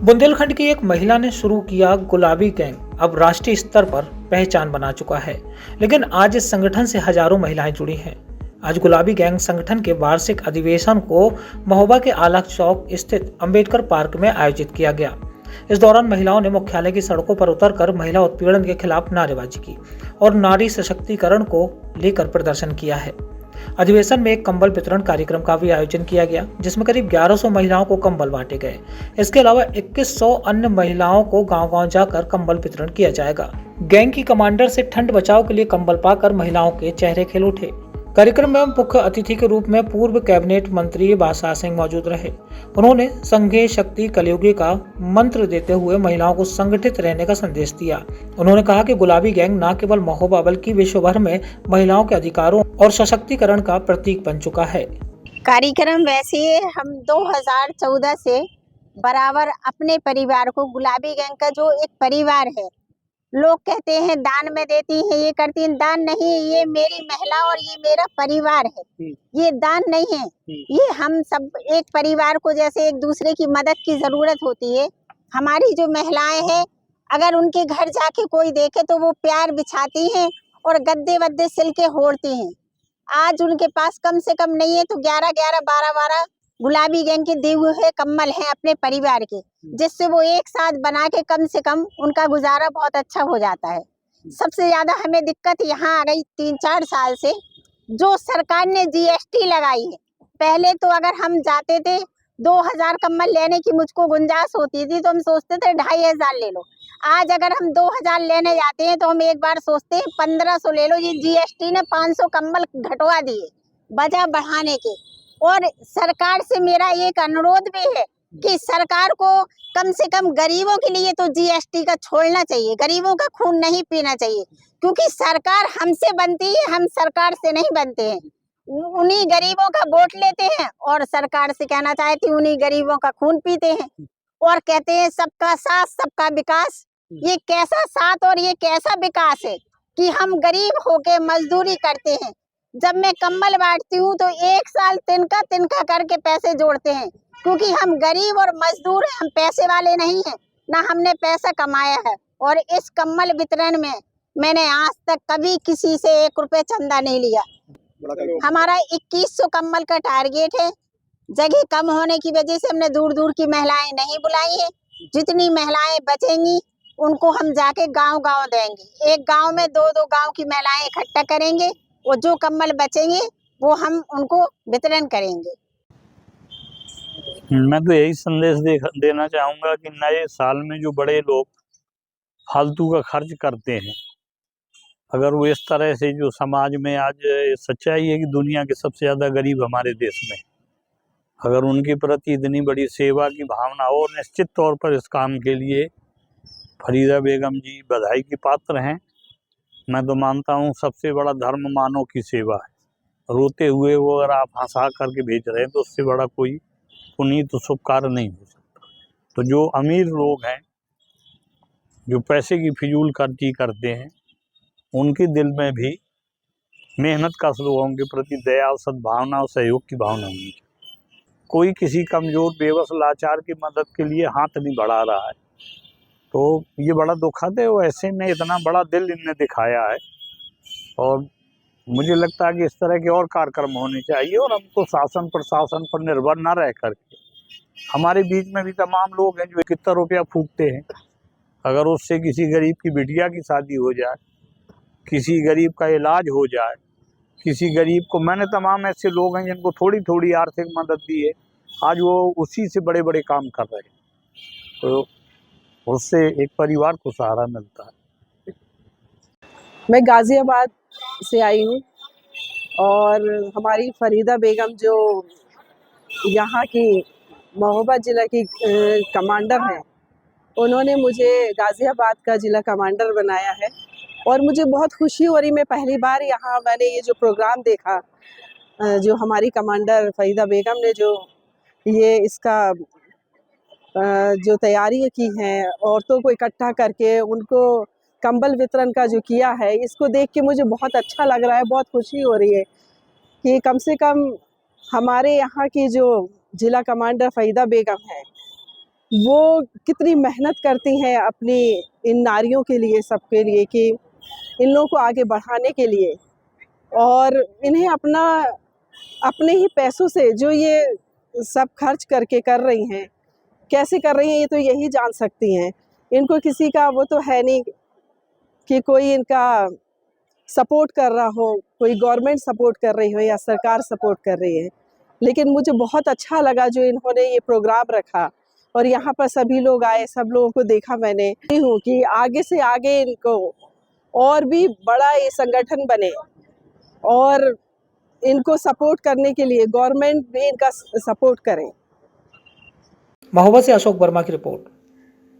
बुंदेलखंड की एक महिला ने शुरू किया गुलाबी गैंग अब राष्ट्रीय स्तर पर पहचान बना चुका है। लेकिन आज इस संगठन से हजारों महिलाएं जुड़ी हैं। आज गुलाबी गैंग संगठन के वार्षिक अधिवेशन को महोबा के आला चौक स्थित अंबेडकर पार्क में आयोजित किया गया। इस दौरान महिलाओं ने मुख्यालय की सड़कों पर उतरकर महिला उत्पीड़न के खिलाफ नारेबाजी की और नारी सशक्तिकरण को लेकर प्रदर्शन किया है। अधिवेशन में एक कंबल वितरण कार्यक्रम का भी आयोजन किया गया, जिसमें करीब 1100 महिलाओं को कंबल बांटे गए। इसके अलावा 2100 अन्य महिलाओं को गांव-गांव जाकर कंबल वितरण किया जाएगा। गैंग की कमांडर से ठंड बचाव के लिए कंबल पाकर महिलाओं के चेहरे खिल उठे। कार्यक्रम में मुख्य अतिथि के रूप में पूर्व कैबिनेट मंत्री बादशाह सिंह मौजूद रहे। उन्होंने संघे शक्ति कलयुगी का मंत्र देते हुए महिलाओं को संगठित रहने का संदेश दिया। उन्होंने कहा कि गुलाबी गैंग न केवल महोबा बल्कि विश्व भर में महिलाओं के अधिकारों और सशक्तिकरण का प्रतीक बन चुका है। कार्यक्रम वैसे हम 2014 से बराबर अपने परिवार को, गुलाबी गैंग का जो एक परिवार है, लोग कहते हैं दान में देती हैं, ये करती हैं, दान नहीं, ये मेरी महिला और ये मेरा परिवार है। ये दान नहीं है, ये हम सब एक परिवार को जैसे एक दूसरे की मदद की जरूरत होती है। हमारी जो महिलाएं हैं, अगर उनके घर जाके कोई देखे तो वो प्यार बिछाती हैं और गद्दे वद्दे सिल के ओढ़ती हैं। आज उनके पास कम से कम नहीं है तो 11-11, 12-12 गुलाबी गैंग के दिए हुए कम्बल हैं अपने परिवार के, जिससे वो एक साथ बना के कम से कम उनका गुजारा बहुत अच्छा हो जाता है। सबसे ज्यादा हमें दिक्कत यहाँ आ गई 3-4 साल से, जो सरकार ने जीएसटी लगाई है। पहले तो अगर हम जाते थे 2000 कम्बल लेने की मुझको गुंजाइश होती थी तो हम सोचते थे 2500 ले लो। आज अगर हम 2000 लेने जाते हैं तो हम एक बार सोचते हैं 1500 ले लो। ये जीएसटी ने 500 कम्बल घटवा दिए वजह बढ़ाने के। और सरकार से मेरा एक अनुरोध भी है कि सरकार को कम से कम गरीबों के लिए तो जीएसटी का छोड़ना चाहिए। गरीबों का खून नहीं पीना चाहिए, क्योंकि सरकार हमसे बनती है, हम सरकार से नहीं बनते हैं। उन्हीं गरीबों का वोट लेते हैं और सरकार से कहना चाहती उन्हीं गरीबों का खून पीते हैं और कहते हैं सबका साथ सबका विकास। ये कैसा साथ और ये कैसा विकास है कि हम गरीब होके मजदूरी करते हैं। जब मैं कंबल बांटती हूँ तो एक साल तिनका तिनका करके पैसे जोड़ते हैं, क्योंकि हम गरीब और मजदूर हैं, हम पैसे वाले नहीं हैं, ना हमने पैसा कमाया है। और इस कंबल वितरण में मैंने आज तक कभी किसी से 1 रुपए चंदा नहीं लिया। हमारा 2100 कंबल का टारगेट है। जगह कम होने की वजह से हमने दूर दूर की महिलाएं नहीं बुलाई है। जितनी महिलाएं बचेंगी उनको हम जाके गांव-गांव देंगे। एक गांव में 2-2 गांव की महिलाएं इकट्ठा करेंगे और जो कंबल बचेंगे वो हम उनको वितरण करेंगे। मैं तो यही संदेश देना चाहूंगा कि नए साल में जो बड़े लोग फालतू का खर्च करते हैं, अगर वो इस तरह से, जो समाज में आज सच्चाई है कि दुनिया के सबसे ज्यादा गरीब हमारे देश में, अगर उनके प्रति इतनी बड़ी सेवा की भावना हो, निश्चित तौर पर इस काम के लिए फरीदा बेगम जी बधाई की पात्र हैं। मैं तो मानता हूँ सबसे बड़ा धर्म मानव की सेवा है। रोते हुए वो अगर आप हंसा करके भेज रहे हैं तो उससे बड़ा कोई पुनीत तो शुभ कार्य नहीं हो सकता। तो जो अमीर लोग हैं, जो पैसे की फिजूल खर्ची करते हैं, उनके दिल में भी मेहनत का लोगों के प्रति दया और सद्भावना और सहयोग की भावना होनी चाहिए। कोई किसी कमजोर बेबस लाचार की मदद के लिए हाथ नहीं बढ़ा रहा है, तो ये बड़ा दुखद है। वो ऐसे में इतना बड़ा दिल इनने दिखाया है और मुझे लगता है कि इस तरह के और कार्यक्रम होने चाहिए। और हमको शासन प्रशासन पर निर्भर न रह करके, हमारे बीच में भी तमाम लोग हैं जो 71 रुपया फूकते हैं। अगर उससे किसी गरीब की बिटिया की शादी हो जाए, किसी गरीब का इलाज हो जाए, किसी गरीब को, मैंने तमाम ऐसे लोग हैं जिनको थोड़ी थोड़ी आर्थिक मदद दी है, आज वो उसी से बड़े बड़े काम कर रहे हैं। तो उससे एक परिवार को सहारा मिलता है। मैं गाजियाबाद से आई हूँ और हमारी फरीदा बेगम जो यहाँ की महोबा जिला की कमांडर हैं, उन्होंने मुझे गाजियाबाद का जिला कमांडर बनाया है और मुझे बहुत खुशी हो रही। मैं पहली बार यहाँ मैंने ये जो प्रोग्राम देखा, जो हमारी कमांडर फरीदा बेगम ने जो ये इसका जो तैयारी की है, औरतों को इकट्ठा करके उनको कंबल वितरण का जो किया है, इसको देख के मुझे बहुत अच्छा लग रहा है। बहुत खुशी हो रही है कि कम से कम हमारे यहाँ की जो जिला कमांडर फरीदा बेगम है, वो कितनी मेहनत करती हैं अपनी इन नारियों के लिए, सबके लिए, कि इन लोगों को आगे बढ़ाने के लिए। और इन्हें अपने ही पैसों से जो ये सब खर्च करके कर रही हैं, कैसे कर रही हैं ये तो यही जान सकती हैं। इनको किसी का वो तो है नहीं कि कोई इनका सपोर्ट कर रहा हो, कोई गवर्नमेंट सपोर्ट कर रही हो या सरकार सपोर्ट कर रही है। लेकिन मुझे बहुत अच्छा लगा जो इन्होंने ये प्रोग्राम रखा और यहाँ पर सभी लोग आए, सब लोगों को देखा मैंने। हूँ कि आगे से आगे इनको और भी बड़ा ये संगठन बने और इनको सपोर्ट करने के लिए गवर्नमेंट भी इनका सपोर्ट करे। महोबा से अशोक वर्मा की रिपोर्ट।